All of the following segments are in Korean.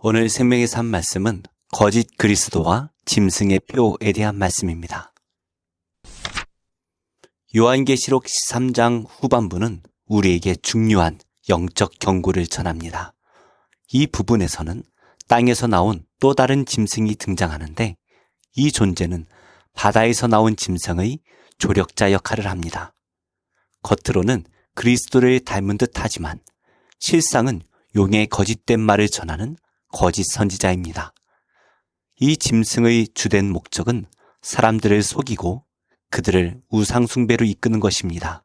오늘 생명의 산 말씀은 거짓 그리스도와 짐승의 표에 대한 말씀입니다. 요한계시록 13장 후반부는 우리에게 중요한 영적 경고를 전합니다. 이 부분에서는 땅에서 나온 또 다른 짐승이 등장하는데 이 존재는 바다에서 나온 짐승의 조력자 역할을 합니다. 겉으로는 그리스도를 닮은 듯 하지만 실상은 용의 거짓된 말을 전하는 거짓 선지자입니다. 이 짐승의 주된 목적은 사람들을 속이고 그들을 우상숭배로 이끄는 것입니다.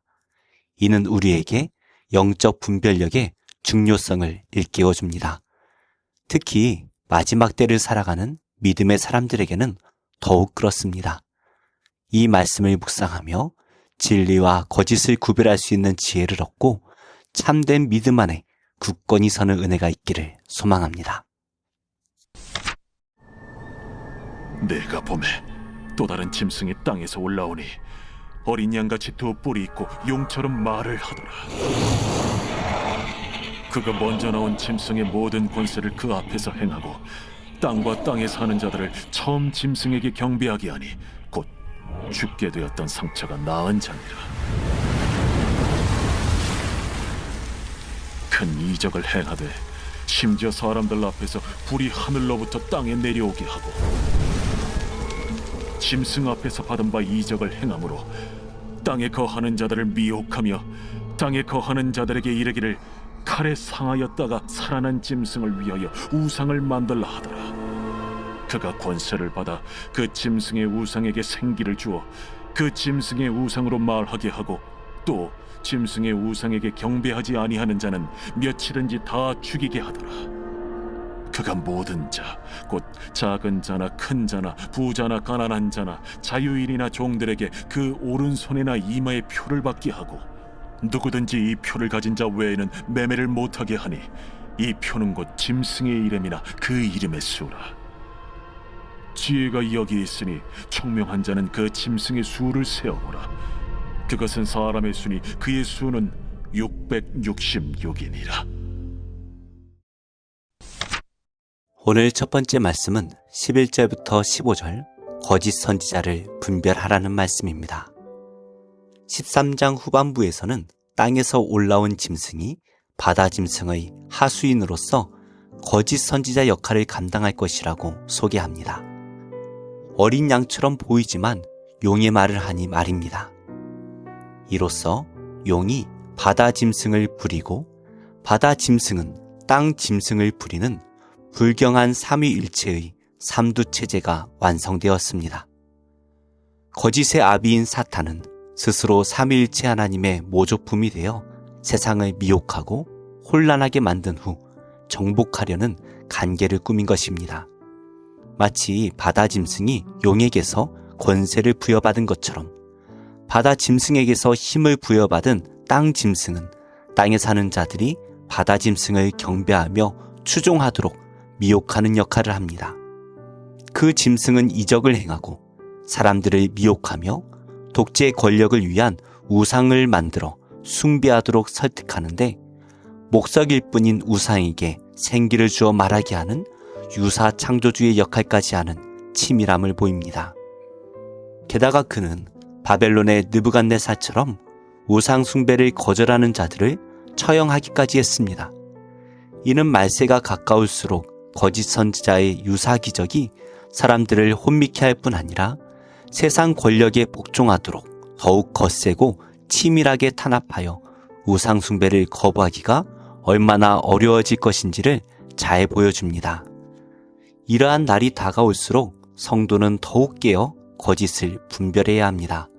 이는 우리에게 영적 분별력의 중요성을 일깨워줍니다. 특히 마지막 때를 살아가는 믿음의 사람들에게는 더욱 그렇습니다. 이 말씀을 묵상하며 진리와 거짓을 구별할 수 있는 지혜를 얻고 참된 믿음 안에 굳건히 서는 은혜가 있기를 소망합니다. 내가 봄에 또 다른 짐승이 땅에서 올라오니 어린 양같이 두 뿔이 있고 용처럼 말을 하더라. 그가 먼저 나온 짐승의 모든 권세를 그 앞에서 행하고 땅과 땅에 사는 자들을 처음 짐승에게 경배하게 하니 곧 죽게 되었던 상처가 나은 자니라. 큰 이적을 행하되 심지어 사람들 앞에서 불이 하늘로부터 땅에 내려오게 하고 짐승 앞에서 받은 바 이적을 행함으로 땅에 거하는 자들을 미혹하며 땅에 거하는 자들에게 이르기를 칼에 상하였다가 살아난 짐승을 위하여 우상을 만들라 하더라. 그가 권세를 받아 그 짐승의 우상에게 생기를 주어 그 짐승의 우상으로 말하게 하고 또 짐승의 우상에게 경배하지 아니하는 자는 며칠은지 다 죽이게 하더라. 그가 모든 자, 곧 작은 자나 큰 자나 부자나 가난한 자나 자유인이나 종들에게 그 오른손이나 이마에 표를 받게 하고 누구든지 이 표를 가진 자 외에는 매매를 못하게 하니 이 표는 곧 짐승의 이름이나 그 이름의 수라. 지혜가 여기 있으니 총명한 자는 그 짐승의 수를 세어보라. 그것은 사람의 수니 그의 수는 666이니라. 오늘 첫 번째 말씀은 11절부터 15절 거짓 선지자를 분별하라는 말씀입니다. 13장 후반부에서는 땅에서 올라온 짐승이 바다 짐승의 하수인으로서 거짓 선지자 역할을 감당할 것이라고 소개합니다. 어린 양처럼 보이지만 용의 말을 하니 말입니다. 이로써 용이 바다 짐승을 부리고 바다 짐승은 땅 짐승을 부리는 불경한 삼위일체의 삼두체제가 완성되었습니다. 거짓의 아비인 사탄은 스스로 삼위일체 하나님의 모조품이 되어 세상을 미혹하고 혼란하게 만든 후 정복하려는 간계를 꾸민 것입니다. 마치 바다 짐승이 용에게서 권세를 부여받은 것처럼 바다 짐승에게서 힘을 부여받은 땅 짐승은 땅에 사는 자들이 바다 짐승을 경배하며 추종하도록 미혹하는 역할을 합니다. 그 짐승은 이적을 행하고 사람들을 미혹하며 독재의 권력을 위한 우상을 만들어 숭배하도록 설득하는데 목석일 뿐인 우상에게 생기를 주어 말하게 하는 유사 창조주의 역할까지 하는 치밀함을 보입니다. 게다가 그는 바벨론의 느부갓네살처럼 우상 숭배를 거절하는 자들을 처형하기까지 했습니다. 이는 말세가 가까울수록 거짓 선지자의 유사 기적이 사람들을 혼미케 할 뿐 아니라 세상 권력에 복종하도록 더욱 거세고 치밀하게 탄압하여 우상 숭배를 거부하기가 얼마나 어려워질 것인지를 잘 보여줍니다. 이러한 날이 다가올수록 성도는 더욱 깨어 거짓을 분별해야 합니다.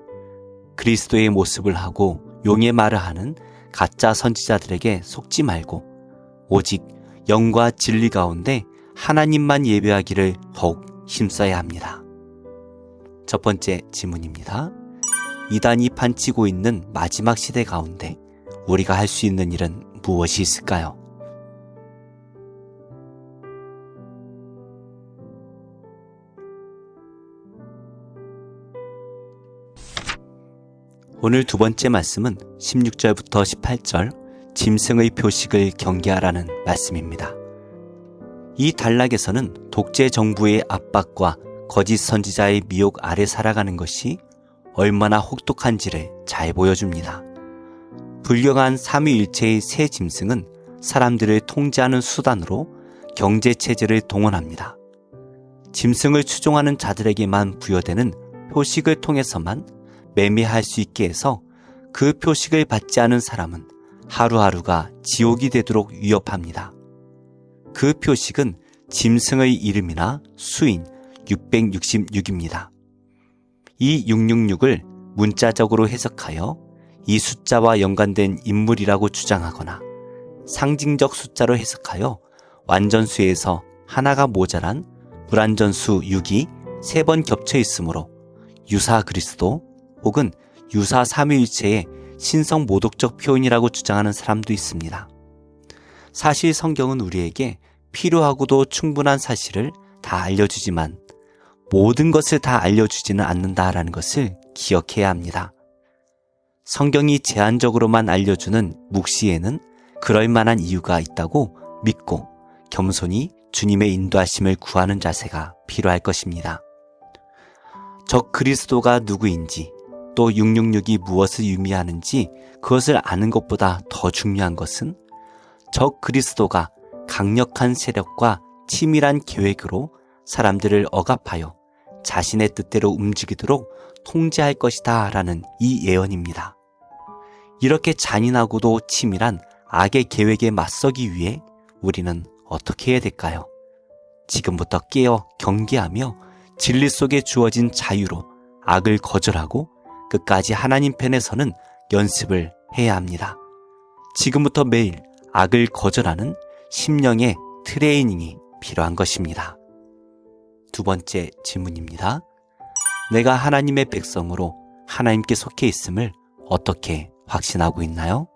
그리스도의 모습을 하고 용의 말을 하는 가짜 선지자들에게 속지 말고 오직 영과 진리 가운데 하나님만 예배하기를 더욱 힘써야 합니다. 첫 번째 질문입니다. 이단이 판치고 있는 마지막 시대 가운데 우리가 할 수 있는 일은 무엇이 있을까요? 오늘 두 번째 말씀은 16절부터 18절 짐승의 표식을 경계하라는 말씀입니다. 이 단락에서는 독재 정부의 압박과 거짓 선지자의 미혹 아래 살아가는 것이 얼마나 혹독한지를 잘 보여줍니다. 불경한 삼위일체의 새 짐승은 사람들을 통제하는 수단으로 경제체제를 동원합니다. 짐승을 추종하는 자들에게만 부여되는 표식을 통해서만 매매할 수 있게 해서 그 표식을 받지 않은 사람은 하루하루가 지옥이 되도록 위협합니다. 그 표식은 짐승의 이름이나 수인 666입니다. 이 666을 문자적으로 해석하여 이 숫자와 연관된 인물이라고 주장하거나 상징적 숫자로 해석하여 완전수에서 하나가 모자란 불완전수 6이 3번 겹쳐 있으므로 유사 그리스도 혹은 유사 삼위일체의 신성 모독적 표현이라고 주장하는 사람도 있습니다. 사실 성경은 우리에게 필요하고도 충분한 사실을 다 알려주지만 모든 것을 다 알려주지는 않는다라는 것을 기억해야 합니다. 성경이 제한적으로만 알려주는 묵시에는 그럴 만한 이유가 있다고 믿고 겸손히 주님의 인도하심을 구하는 자세가 필요할 것입니다. 적 그리스도가 누구인지 또 666이 무엇을 의미하는지 그것을 아는 것보다 더 중요한 것은 적 그리스도가 강력한 세력과 치밀한 계획으로 사람들을 억압하여 자신의 뜻대로 움직이도록 통제할 것이다 라는 이 예언입니다. 이렇게 잔인하고도 치밀한 악의 계획에 맞서기 위해 우리는 어떻게 해야 될까요? 지금부터 깨어 경계하며 진리 속에 주어진 자유로 악을 거절하고 끝까지 하나님 편에 서는 연습을 해야 합니다. 지금부터 매일 악을 거절하는 심령의 트레이닝이 필요한 것입니다. 두 번째 질문입니다. 내가 하나님의 백성으로 하나님께 속해 있음을 어떻게 확신하고 있나요?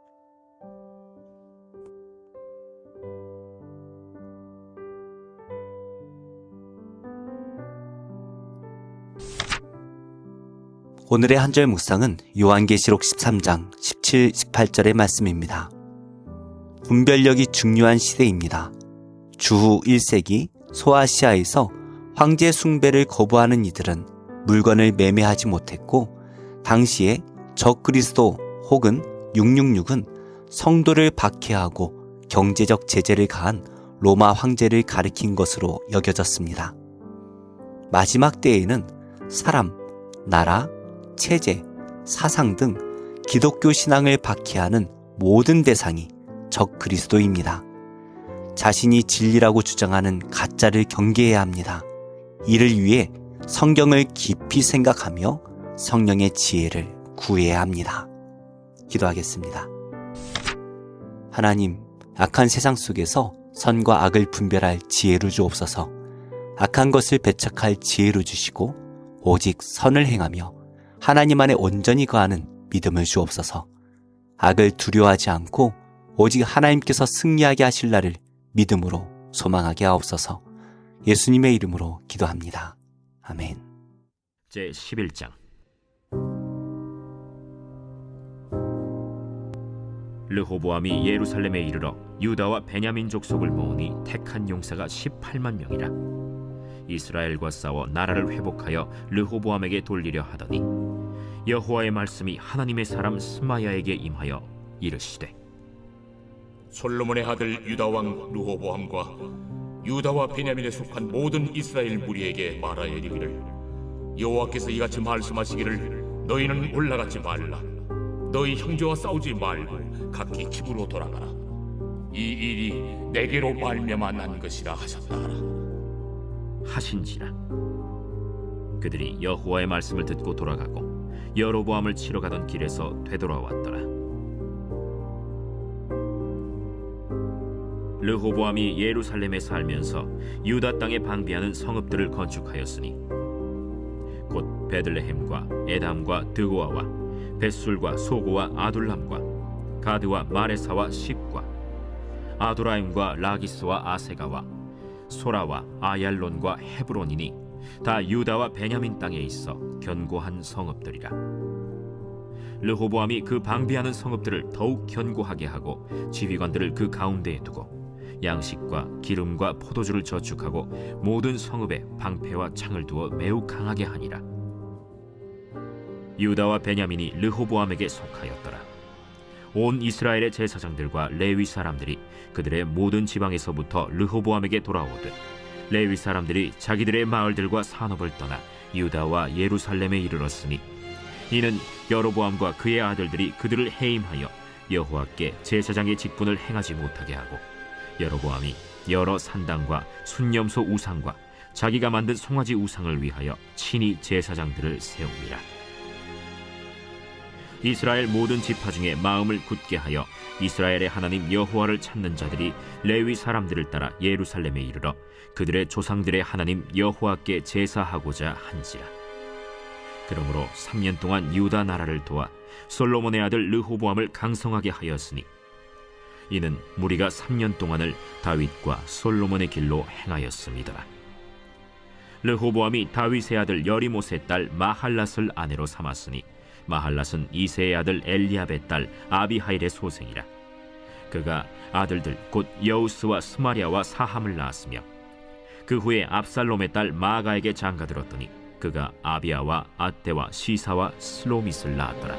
오늘의 한절 묵상은 요한계시록 13장 17, 18절의 말씀입니다. 분별력이 중요한 시대입니다. 주후 1세기 소아시아에서 황제 숭배를 거부하는 이들은 물건을 매매하지 못했고 당시에 적그리스도 혹은 666은 성도를 박해하고 경제적 제재를 가한 로마 황제를 가리킨 것으로 여겨졌습니다. 마지막 때에는 사람, 나라, 체제, 사상 등 기독교 신앙을 박해하는 모든 대상이 적 그리스도입니다. 자신이 진리라고 주장하는 가짜를 경계해야 합니다. 이를 위해 성경을 깊이 생각하며 성령의 지혜를 구해야 합니다. 기도하겠습니다. 하나님, 악한 세상 속에서 선과 악을 분별할 지혜를 주옵소서. 악한 것을 배척할 지혜를 주시고 오직 선을 행하며 하나님 안에 온전히 거하는 믿음을 주옵소서. 악을 두려워하지 않고 오직 하나님께서 승리하게 하실 날을 믿음으로 소망하게 하옵소서. 예수님의 이름으로 기도합니다. 아멘. 제11장 르호보암이 예루살렘에 이르러 유다와 베냐민 족속을 모으니 택한 용사가 18만 명이라. 이스라엘과 싸워 나라를 회복하여 르호보암에게 돌리려 하더니 여호와의 말씀이 하나님의 사람 스마야에게 임하여 이르시되 솔로몬의 아들 유다 왕 르호보암과 유다와 베냐민에 속한 모든 이스라엘 무리에게 말하여 이르기를 여호와께서 이같이 말씀하시기를 너희는 올라가지 말라. 너희 형제와 싸우지 말고 각기 집으로 돌아가라. 이 일이 내게로 말미암아 난 것이라 하셨다 하라. 하신지라. 그들이 여호와의 말씀을 듣고 돌아가고 여로보암을 치러 가던 길에서 되돌아왔더라. 르호보암이 예루살렘에 살면서 유다 땅에 방비하는 성읍들을 건축하였으니 곧 베들레헴과 에담과 드고아와 벳술과 소고와 아둘람과 가드와 마레사와 십과 아도라임과 라기스와 아세가와 소라와 아얄론과 헤브론이니 다 유다와 베냐민 땅에 있어 견고한 성읍들이라. 르호보암이 그 방비하는 성읍들을 더욱 견고하게 하고 지휘관들을 그 가운데에 두고 양식과 기름과 포도주를 저축하고 모든 성읍에 방패와 창을 두어 매우 강하게 하니라. 유다와 베냐민이 르호보암에게 속하였더라. 온 이스라엘의 제사장들과 레위 사람들이 그들의 모든 지방에서부터 르호보암에게 돌아오듯 레위 사람들이 자기들의 마을들과 산업을 떠나 유다와 예루살렘에 이르렀으니 이는 여로보암과 그의 아들들이 그들을 해임하여 여호와께 제사장의 직분을 행하지 못하게 하고 여로보암이 여러 산당과 순념소 우상과 자기가 만든 송아지 우상을 위하여 친히 제사장들을 세웁니다. 이스라엘 모든 지파 중에 마음을 굳게 하여 이스라엘의 하나님 여호와를 찾는 자들이 레위 사람들을 따라 예루살렘에 이르러 그들의 조상들의 하나님 여호와께 제사하고자 한지라. 그러므로 3년 동안 유다 나라를 도와 솔로몬의 아들 르호보암을 강성하게 하였으니 이는 무리가 3년 동안을 다윗과 솔로몬의 길로 행하였습니다. 르호보암이 다윗의 아들 여리못의 딸 마할랏을 아내로 삼았으니 마할랏은 이새의 아들 엘리압의 딸 아비하일의 소생이라. 그가 아들들 곧 여우스와 스마리아와 사함을 낳았으며 그 후에 압살롬의 딸 마아가에게 장가들었더니 그가 아비아와 아떼와 시사와 슬로밋을 낳았더라.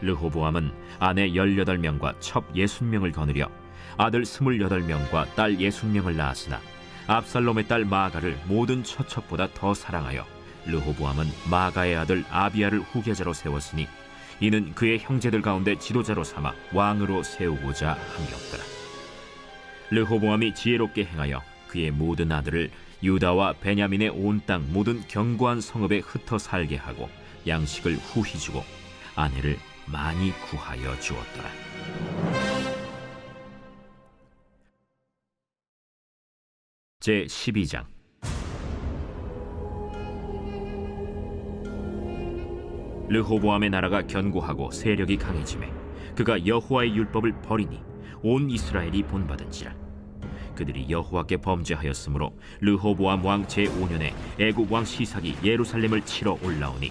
르호보암은 아내 18명과 첩 60명을 거느려 아들 28명과 딸 60명을 낳았으나 압살롬의 딸 마아가를 모든 처첩보다 더 사랑하여 르호보암은 마아가의 아들 아비아를 후계자로 세웠으니 이는 그의 형제들 가운데 지도자로 삼아 왕으로 세우고자 함이었더라. 르호보암이 지혜롭게 행하여 그의 모든 아들을 유다와 베냐민의 온 땅 모든 견고한 성읍에 흩어 살게 하고 양식을 후히 주고 아내를 많이 구하여 주었더라. 제 12장. 르호보암의 나라가 견고하고 세력이 강해지매 그가 여호와의 율법을 버리니 온 이스라엘이 본받은지라. 그들이 여호와께 범죄하였으므로 르호보암 왕 제5년에 애굽 왕 시삭이 예루살렘을 치러 올라오니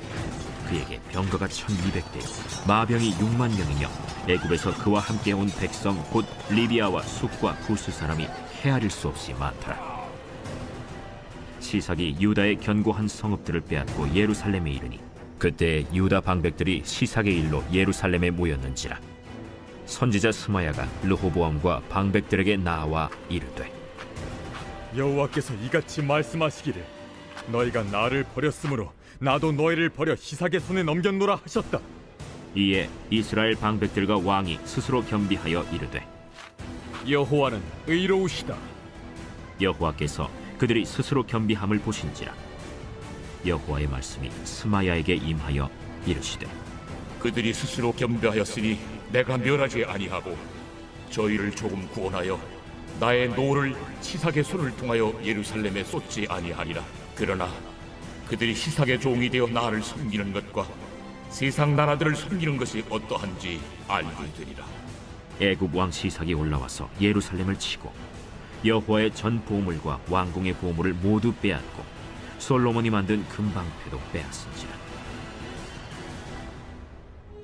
그에게 병거가 1200대 마병이 6만 명이며 애굽에서 그와 함께 온 백성 곧 리비아와 숫과 구스 사람이 헤아릴 수 없이 많더라. 시삭이 유다의 견고한 성읍들을 빼앗고 예루살렘에 이르니 그때 유다 방백들이 시삭의 일로 예루살렘에 모였는지라. 선지자 스마야가 르호보암과 방백들에게 나와 이르되 여호와께서 이같이 말씀하시기를 너희가 나를 버렸으므로 나도 너희를 버려 시삭의 손에 넘겼노라 하셨다. 이에 이스라엘 방백들과 왕이 스스로 겸비하여 이르되 여호와는 의로우시다. 여호와께서 그들이 스스로 겸비함을 보신지라. 여호와의 말씀이 스마야에게 임하여 이르시되 그들이 스스로 겸비하였으니 내가 멸하지 아니하고 저희를 조금 구원하여 나의 노를 시삭의 손을 통하여 예루살렘에 쏟지 아니하리라. 그러나 그들이 시삭의 종이 되어 나를 섬기는 것과 세상 나라들을 섬기는 것이 어떠한지 알게 되리라. 애굽 왕 시삭이 올라와서 예루살렘을 치고 여호와의 전 보물과 왕궁의 보물을 모두 빼앗고 솔로몬이 만든 금방패도 빼앗은지라.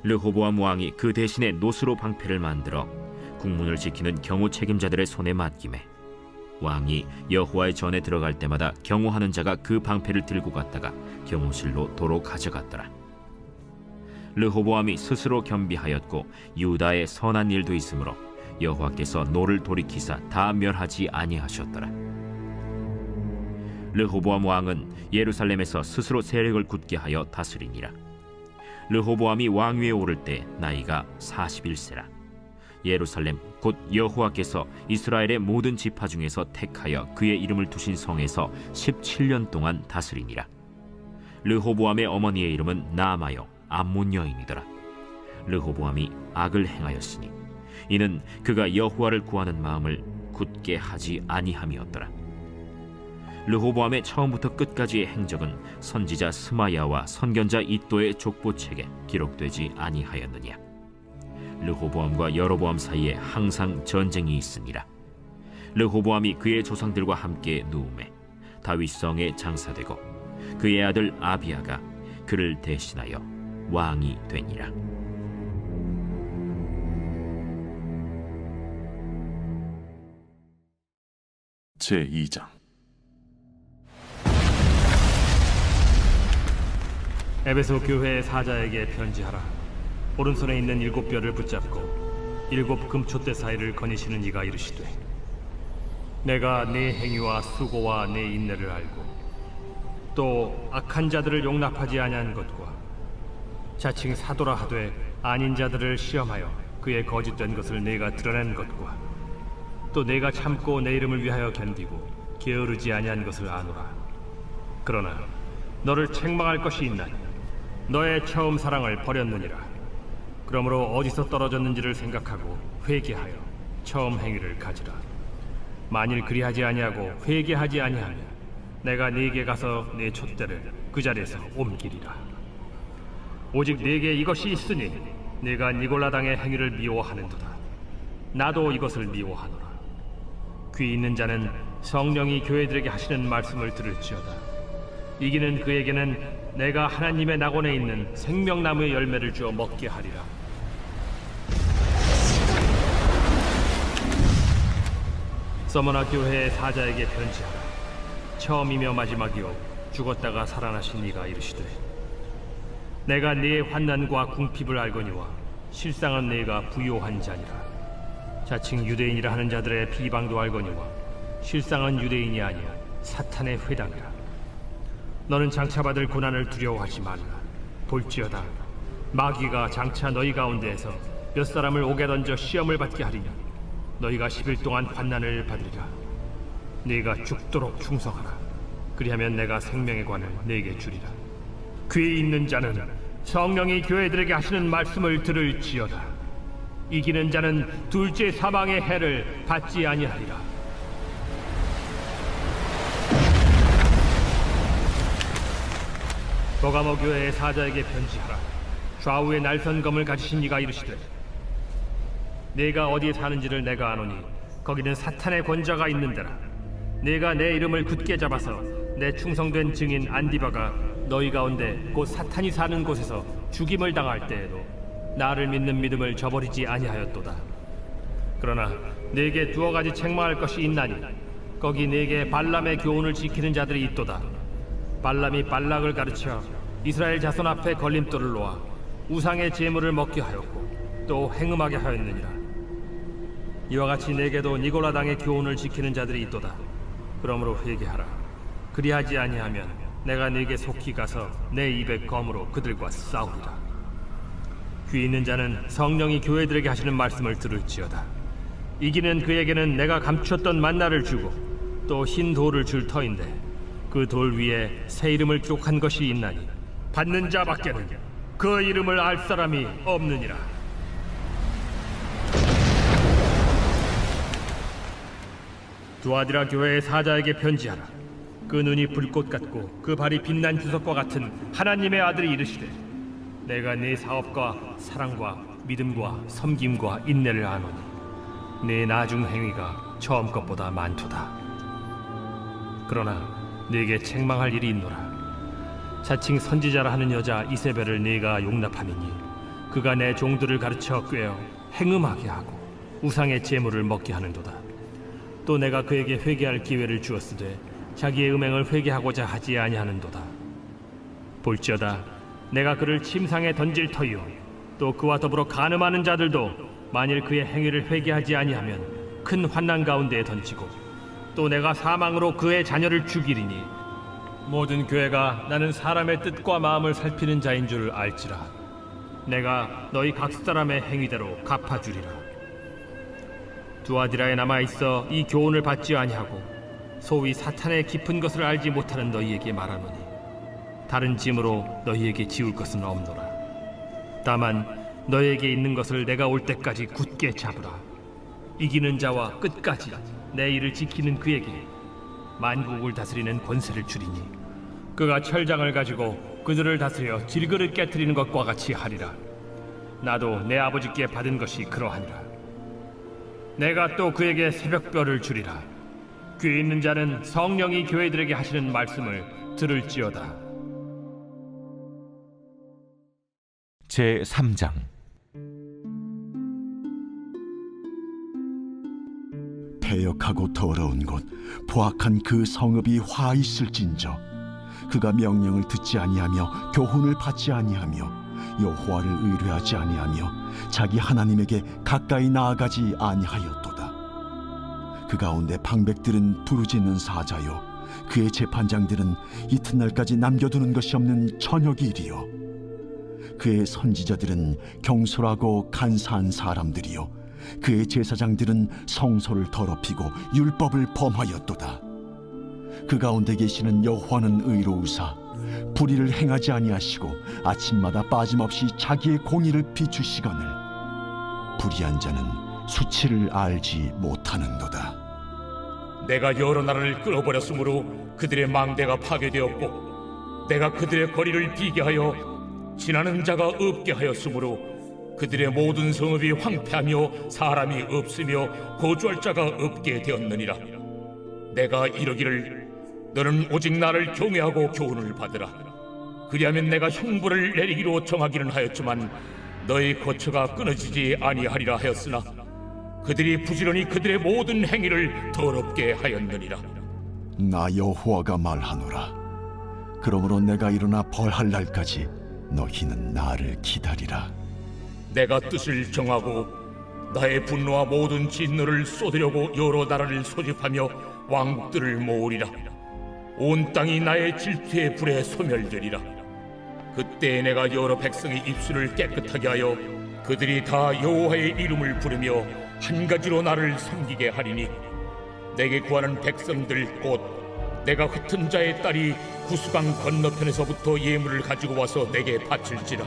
르호보암 왕이 그 대신에 노스로 방패를 만들어 국문을 지키는 경호 책임자들의 손에 맡기매 왕이 여호와의 전에 들어갈 때마다 경호하는 자가 그 방패를 들고 갔다가 경호실로 도로 가져갔더라. 르호보암이 스스로 겸비하였고 유다의 선한 일도 있으므로 여호와께서 노를 돌이키사 다 멸하지 아니하셨더라. 르호보암 왕은 예루살렘에서 스스로 세력을 굳게 하여 다스리니라. 르호보암이 왕위에 오를 때 나이가 41세라. 예루살렘 곧 여호와께서 이스라엘의 모든 지파 중에서 택하여 그의 이름을 두신 성에서 17년 동안 다스리니라. 르호보암의 어머니의 이름은 나아마요 암몬 여인이더라. 르호보암이 악을 행하였으니 이는 그가 여호와를 구하는 마음을 굳게 하지 아니함이었더라. 르호보암의 처음부터 끝까지의 행적은 선지자 스마야와 선견자 이도의 족보책에 기록되지 아니하였느냐. 르호보암과 여로보암 사이에 항상 전쟁이 있으니라. 르호보암이 그의 조상들과 함께 누우매 다윗성에 장사되고 그의 아들 아비아가 그를 대신하여 왕이 되니라. 제2장. 에베소 교회의 사자에게 편지하라. 오른손에 있는 7뼈를 붙잡고 7 금촛대 사이를 거니시는 이가 이르시되, 내가 네 행위와 수고와 네 인내를 알고 또 악한 자들을 용납하지 아니한 것과 자칭 사도라 하되 아닌 자들을 시험하여 그의 거짓된 것을 내가 드러낸 것과 또 내가 참고 내 이름을 위하여 견디고 게으르지 아니한 것을 아노라. 그러나 너를 책망할 것이 있나니 너의 처음 사랑을 버렸느니라. 그러므로 어디서 떨어졌는지를 생각하고 회개하여 처음 행위를 가지라. 만일 그리하지 아니하고 회개하지 아니하면 내가 네게 가서 네 촛대를 그 자리에서 옮기리라. 오직 네게 이것이 있으니 네가 니골라 당의 행위를 미워하는도다. 나도 이것을 미워하노라. 귀 있는 자는 성령이 교회들에게 하시는 말씀을 들을지어다. 이기는 그에게는 내가 하나님의 낙원에 있는 생명나무의 열매를 주어 먹게 하리라. 서머나 교회의 사자에게 편지하라. 처음이며 마지막이요 죽었다가 살아나신 이가 이르시되, 내가 네의 환난과 궁핍을 알거니와 실상은 네가 부요한 자니라. 자칭 유대인이라 하는 자들의 비방도 알거니와 실상은 유대인이 아니야 사탄의 회당이라. 너는 장차 받을 고난을 두려워하지 말라. 볼지어다 마귀가 장차 너희 가운데에서 몇 사람을 옥에 던져 시험을 받게 하리냐. 너희가 10일 동안 환난을 받으리라. 네가 죽도록 충성하라. 그리하면 내가 생명의 관을 네게 주리라. 귀 있는 자는 성령이 교회들에게 하시는 말씀을 들을지어다. 이기는 자는 둘째 사망의 해를 받지 아니하리라. 버가모 교회의 사자에게 편지하라. 좌우에 날선 검을 가지신 이가 이르시되, 내가 어디에 사는지를 내가 아노니 거기는 사탄의 권자가 있는 데라. 내가 내 이름을 굳게 잡아서 내 충성된 증인 안디바가 너희 가운데 곧 사탄이 사는 곳에서 죽임을 당할 때에도 나를 믿는 믿음을 저버리지 아니하였도다. 그러나 네게 두어 가지 책망할 것이 있나니 거기 네게 발람의 교훈을 지키는 자들이 있도다. 발람이 발락을 가르쳐 이스라엘 자손 앞에 걸림돌을 놓아 우상의 제물을 먹게 하였고 또 행음하게 하였느니라. 이와 같이 네게도 니골라 당의 교훈을 지키는 자들이 있도다. 그러므로 회개하라. 그리하지 아니하면 내가 네게 속히 가서 내 입의 검으로 그들과 싸우리라. 귀 있는 자는 성령이 교회들에게 하시는 말씀을 들을지어다. 이기는 그에게는 내가 감추었던 만나를 주고 또 흰 돌을 줄 터인데 그 돌 위에 새 이름을 기록한 것이 있나니 받는 자밖에는 그 이름을 알 사람이 없느니라. 두아디라 교회의 사자에게 편지하라. 그 눈이 불꽃 같고 그 발이 빛난 주석과 같은 하나님의 아들이 이르시되, 내가 네 사업과 사랑과 믿음과 섬김과 인내를 아노니 네 나중 행위가 처음 것보다 많도다. 그러나 네게 책망할 일이 있노라. 자칭 선지자라 하는 여자 이세벨을 네가 용납하느니 그가 내 종들을 가르쳐 꾀어 행음하게 하고 우상의 제물을 먹게 하는도다. 또 내가 그에게 회개할 기회를 주었으되 자기의 음행을 회개하고자 하지 아니하는도다. 볼지어다 내가 그를 침상에 던질 터이요 또 그와 더불어 간음하는 자들도 만일 그의 행위를 회개하지 아니하면 큰 환난 가운데에 던지고 또 내가 사망으로 그의 자녀를 죽이리니 모든 교회가 나는 사람의 뜻과 마음을 살피는 자인 줄 알지라. 내가 너희 각 사람의 행위대로 갚아주리라. 두아디라에 남아있어 이 교훈을 받지 아니하고 소위 사탄의 깊은 것을 알지 못하는 너희에게 말하노니 다른 짐으로 너희에게 지울 것은 없노라. 다만 너희에게 있는 것을 내가 올 때까지 굳게 잡으라. 이기는 자와 끝까지 내 일을 지키는 그에게 만국을 다스리는 권세를 주리니 그가 철장을 가지고 그들을 다스려 질그릇 깨트리는 것과 같이 하리라. 나도 내 아버지께 받은 것이 그러하니라. 내가 또 그에게 새벽별을 주리라. 귀 있는 자는 성령이 교회들에게 하시는 말씀을 들을지어다. 제3장 패역하고 더러운 곳 포악한 그 성읍이 화 있을진저 그가 명령을 듣지 아니하며 교훈을 받지 아니하며 여호와를 의뢰하지 아니하며 자기 하나님에게 가까이 나아가지 아니하였도다. 그 가운데 방백들은 부르짖는 사자요 그의 재판장들은 이튿날까지 남겨두는 것이 없는 저녁일이요 그의 선지자들은 경솔하고 간사한 사람들이요 그의 제사장들은 성소를 더럽히고 율법을 범하였도다. 그 가운데 계시는 여호와는 의로우사 불의를 행하지 아니하시고 아침마다 빠짐없이 자기의 공의를 비추시거늘 불의한 자는 수치를 알지 못하는도다. 내가 여러 나라를 끌어버렸으므로 그들의 망대가 파괴되었고 내가 그들의 거리를 비게 하여 지나는 자가 없게 하였으므로 그들의 모든 성읍이 황폐하며 사람이 없으며 거주할 자가 없게 되었느니라. 내가 이르기를 너는 오직 나를 경외하고 교훈을 받으라. 그리하면 내가 형벌을 내리기로 정하기는 하였지만 너의 거처가 끊어지지 아니하리라 하였으나 그들이 부지런히 그들의 모든 행위를 더럽게 하였느니라. 나 여호와가 말하노라. 그러므로 내가 일어나 벌할 날까지 너희는 나를 기다리라. 내가 뜻을 정하고 나의 분노와 모든 진노를 쏟으려고 여러 나라를 소집하며 왕국들을 모으리라. 온 땅이 나의 질투의 불에 소멸되리라. 그때 내가 여러 백성의 입술을 깨끗하게 하여 그들이 다 여호와의 이름을 부르며 한 가지로 나를 섬기게 하리니 내게 구하는 백성들 곧 내가 흩은 자의 딸이 구수강 건너편에서부터 예물을 가지고 와서 내게 바칠지라.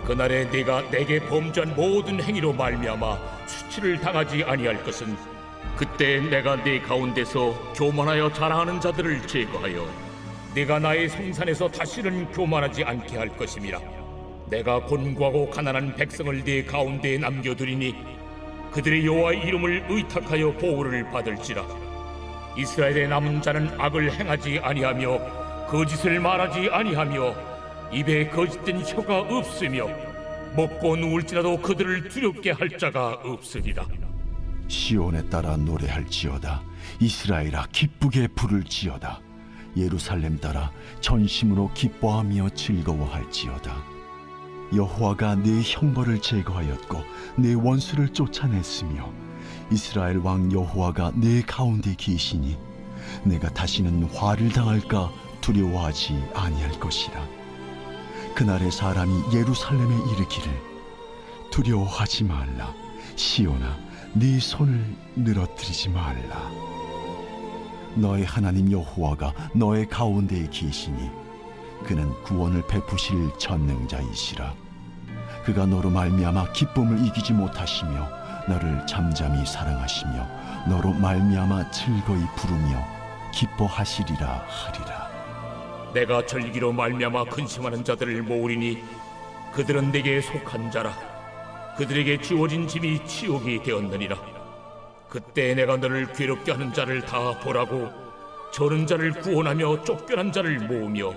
그날에 네가 내게 범죄한 모든 행위로 말미암아 수치를 당하지 아니할 것은 그때 내가 네 가운데서 교만하여 자랑하는 자들을 제거하여 네가 나의 성산에서 다시는 교만하지 않게 할 것임이라. 내가 곤고하고 가난한 백성을 네 가운데에 남겨두리니 그들의 여호와의 이름을 의탁하여 보호를 받을지라. 이스라엘의 남은 자는 악을 행하지 아니하며 거짓을 말하지 아니하며 입에 거짓된 혀가 없으며 먹고 누울지라도 그들을 두렵게 할 자가 없으리라. 시온에 따라 노래할지어다. 이스라엘아 기쁘게 부를지어다. 예루살렘 따라 전심으로 기뻐하며 즐거워할지어다. 여호와가 네 형벌을 제거하였고 네 원수를 쫓아냈으며 이스라엘 왕 여호와가 네 가운데 계시니 내가 다시는 화를 당할까 두려워하지 아니할 것이라. 그날에 사람이 예루살렘에 이르기를 두려워하지 말라. 시온아 네 손을 늘어뜨리지 말라. 너의 하나님 여호와가 너의 가운데에 계시니 그는 구원을 베푸실 전능자이시라. 그가 너로 말미암아 기쁨을 이기지 못하시며 너를 잠잠히 사랑하시며 너로 말미암아 즐거이 부르며 기뻐하시리라 하리라. 내가 절기로 말미암아 근심하는 자들을 모으리니 그들은 내게 속한 자라. 그들에게 주어진 짐이 치욕이 되었느니라. 그때 내가 너를 괴롭게 하는 자를 다 보라고 저는 자를 구원하며 쫓겨난 자를 모으며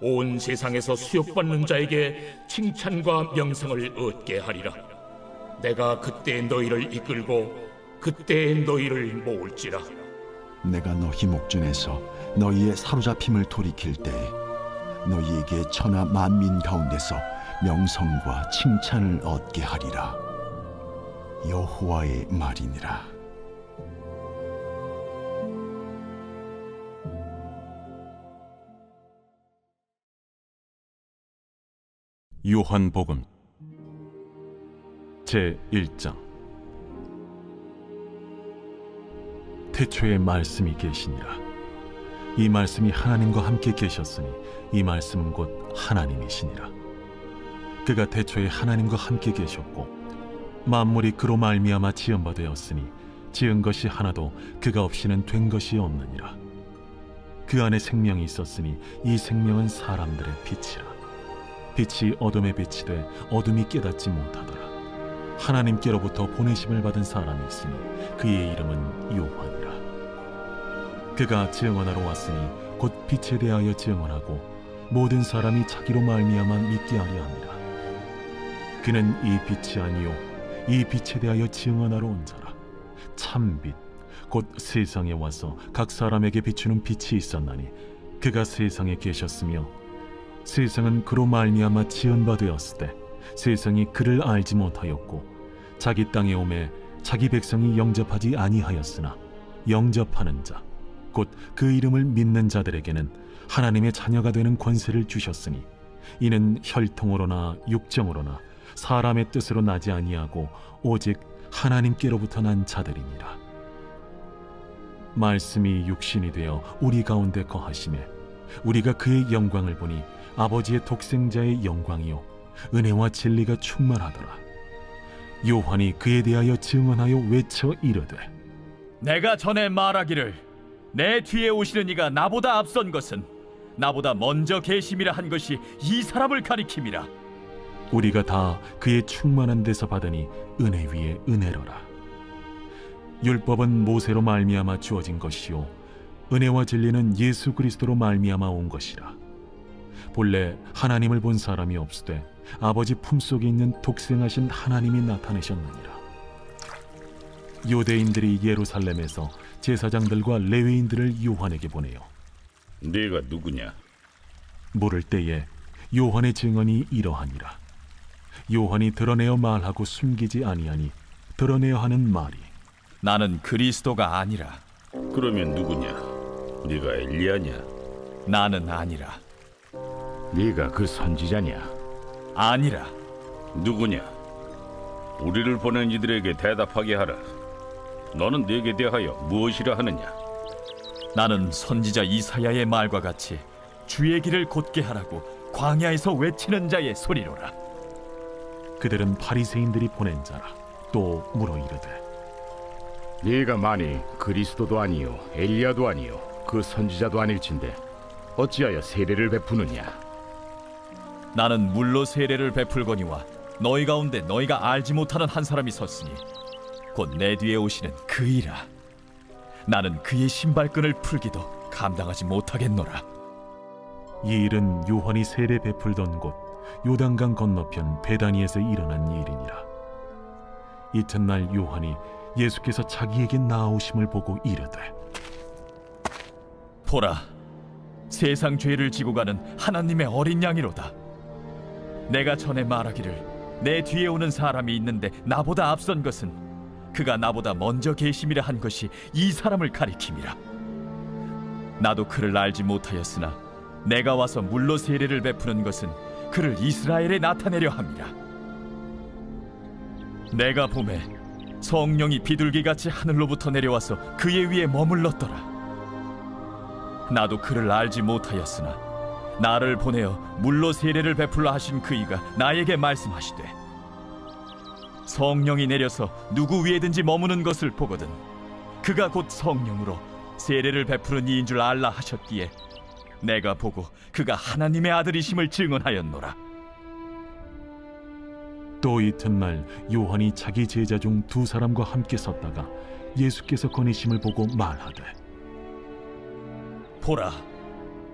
온 세상에서 수욕받는 자에게 칭찬과 명성을 얻게 하리라. 내가 그때 너희를 이끌고 그때 너희를 모을지라. 내가 너희 목전에서 너희의 사로잡힘을 돌이킬 때에 너희에게 천하 만민 가운데서 명성과 칭찬을 얻게 하리라. 여호와의 말이니라. 요한복음 제1장. 태초에 말씀이 계시니라. 이 말씀이 하나님과 함께 계셨으니 이 말씀은 곧 하나님이시니라. 그가 태초에 하나님과 함께 계셨고 만물이 그로 말미암아 지은 바 되었으니 지은 것이 하나도 그가 없이는 된 것이 없느니라. 그 안에 생명이 있었으니 이 생명은 사람들의 빛이라. 빛이 어둠에 빛이 돼 어둠이 깨닫지 못하더라. 하나님께로부터 보내심을 받은 사람이 있으니 그의 이름은 요한이라. 그가 증언하러 왔으니 곧 빛에 대하여 증언하고 모든 사람이 자기로 말미암아 믿게 하려 함이라. 그는 이 빛이 아니요 이 빛에 대하여 증언하러 온 자라. 참빛 곧 세상에 와서 각 사람에게 비추는 빛이 있었나니 그가 세상에 계셨으며 세상은 그로 말미암아 지은 바 되었으되 세상이 그를 알지 못하였고 자기 땅에 오매 자기 백성이 영접하지 아니하였으나 영접하는 자 곧 그 이름을 믿는 자들에게는 하나님의 자녀가 되는 권세를 주셨으니 이는 혈통으로나 육정으로나 사람의 뜻으로 나지 아니하고 오직 하나님께로부터 난 자들이니라. 말씀이 육신이 되어 우리 가운데 거하심에 우리가 그의 영광을 보니 아버지의 독생자의 영광이요 은혜와 진리가 충만하더라. 요한이 그에 대하여 증언하여 외쳐 이르되 내가 전에 말하기를 내 뒤에 오시는 이가 나보다 앞선 것은 나보다 먼저 계심이라 한 것이 이 사람을 가리킴이라. 우리가 다 그의 충만한 데서 받으니 은혜 위에 은혜로라. 율법은 모세로 말미암아 주어진 것이요 은혜와 진리는 예수 그리스도로 말미암아 온 것이라. 본래 하나님을 본 사람이 없으되 아버지 품속에 있는 독생하신 하나님이 나타내셨느니라. 유대인들이 예루살렘에서 제사장들과 레위인들을 요한에게 보내요. 네가 누구냐? 물을 때에 요한의 증언이 이러하니라. 요한이 드러내어 말하고 숨기지 아니하니 드러내어 하는 말이 나는 그리스도가 아니라. 그러면 누구냐? 네가 엘리야냐? 나는 아니라. 네가 그 선지자냐? 아니라. 누구냐? 우리를 보낸 이들에게 대답하게 하라. 너는 네게 대하여 무엇이라 하느냐? 나는 선지자 이사야의 말과 같이 주의 길을 곧게 하라고 광야에서 외치는 자의 소리로라. 그들은 바리새인들이 보낸 자라. 또 물어 이르되 네가 만일 그리스도도 아니요 엘리야도 아니요 그 선지자도 아닐진데 어찌하여 세례를 베푸느냐? 나는 물로 세례를 베풀거니와 너희 가운데 너희가 알지 못하는 한 사람이 섰으니 곧 내 뒤에 오시는 그이라. 나는 그의 신발끈을 풀기도 감당하지 못하겠노라. 이 일은 요한이 세례 베풀던 곳 요단강 건너편 베다니에서 일어난 일이니라. 이튿날 요한이 예수께서 자기에게 나아오심을 보고 이르되 보라, 세상 죄를 지고 가는 하나님의 어린 양이로다. 내가 전에 말하기를 내 뒤에 오는 사람이 있는데 나보다 앞선 것은 그가 나보다 먼저 계심이라 한 것이 이 사람을 가리킴이라. 나도 그를 알지 못하였으나 내가 와서 물로 세례를 베푸는 것은 그를 이스라엘에 나타내려 함이라. 내가 보매 성령이 비둘기같이 하늘로부터 내려와서 그의 위에 머물렀더라. 나도 그를 알지 못하였으나 나를 보내어 물로 세례를 베풀라 하신 그이가 나에게 말씀하시되 성령이 내려서 누구 위에든지 머무는 것을 보거든 그가 곧 성령으로 세례를 베푸는 이인 줄 알라 하셨기에 내가 보고 그가 하나님의 아들이심을 증언하였노라. 또 이튿날 요한이 자기 제자 중 두 사람과 함께 섰다가 예수께서 거니심을 보고 말하되 보라,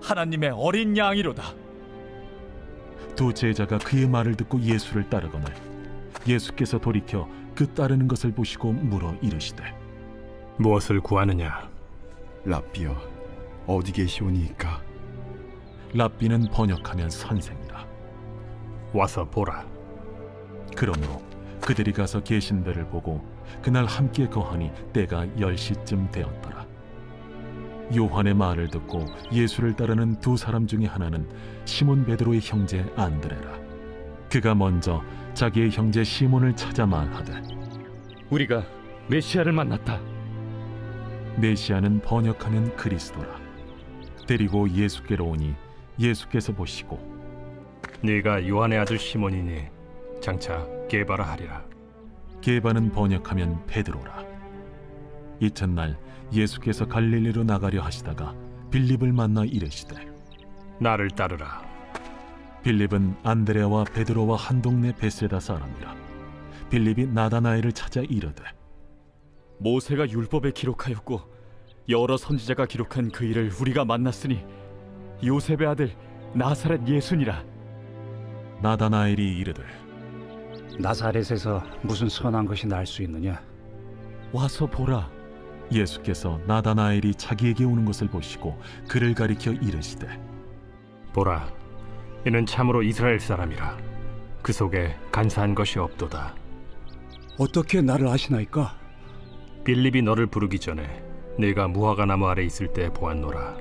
하나님의 어린 양이로다. 두 제자가 그의 말을 듣고 예수를 따르거늘 예수께서 돌이켜 그 따르는 것을 보시고 물어 이르시되 무엇을 구하느냐? 랍비여, 어디 계시오니이까? 랍비는 번역하면 선생이라. 와서 보라. 그러므로 그들이 가서 계신 데를 보고 그날 함께 거하니 때가 10시쯤 되었더라. 요한의 말을 듣고 예수를 따르는 두 사람 중에 하나는 시몬 베드로의 형제 안드레라. 그가 먼저 자기의 형제 시몬을 찾아 말하되 우리가 메시아를 만났다. 메시아는 번역하면 그리스도라. 데리고 예수께로 오니 예수께서 보시고 네가 요한의 아들 시몬이니 장차 게바라 하리라. 게바는 번역하면 베드로라. 이튿날 예수께서 갈릴리로 나가려 하시다가 빌립을 만나 이르시되 나를 따르라. 빌립은 안드레와 베드로와 한 동네 베세다 사람이라. 빌립이 나다나엘을 찾아 이르되 모세가 율법에 기록하였고 여러 선지자가 기록한 그 일을 우리가 만났으니 요셉의 아들 나사렛 예수니라. 나다나엘이 이르되 나사렛에서 무슨 선한 것이 날 수 있느냐? 와서 보라. 예수께서 나다나엘이 자기에게 오는 것을 보시고 그를 가리켜 이르시되 보라, 이는 참으로 이스라엘 사람이라. 그 속에 간사한 것이 없도다. 어떻게 나를 아시나이까? 빌립이 너를 부르기 전에 네가 무화과 나무 아래 있을 때 보았노라.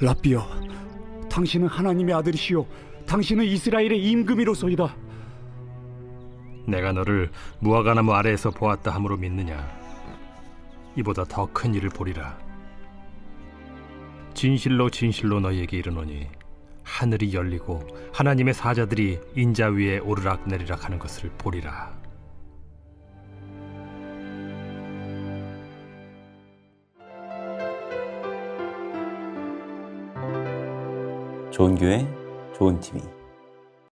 랍비여, 당신은 하나님의 아들이시요 당신은 이스라엘의 임금이로소이다. 내가 너를 무화과 나무 아래에서 보았다 함으로 믿느냐? 이보다 더 큰 일을 보리라. 진실로 진실로 너희에게 이르노니 하늘이 열리고 하나님의 사자들이 인자 위에 오르락 내리락 하는 것을 보리라. 좋은 교회, 좋은 TV.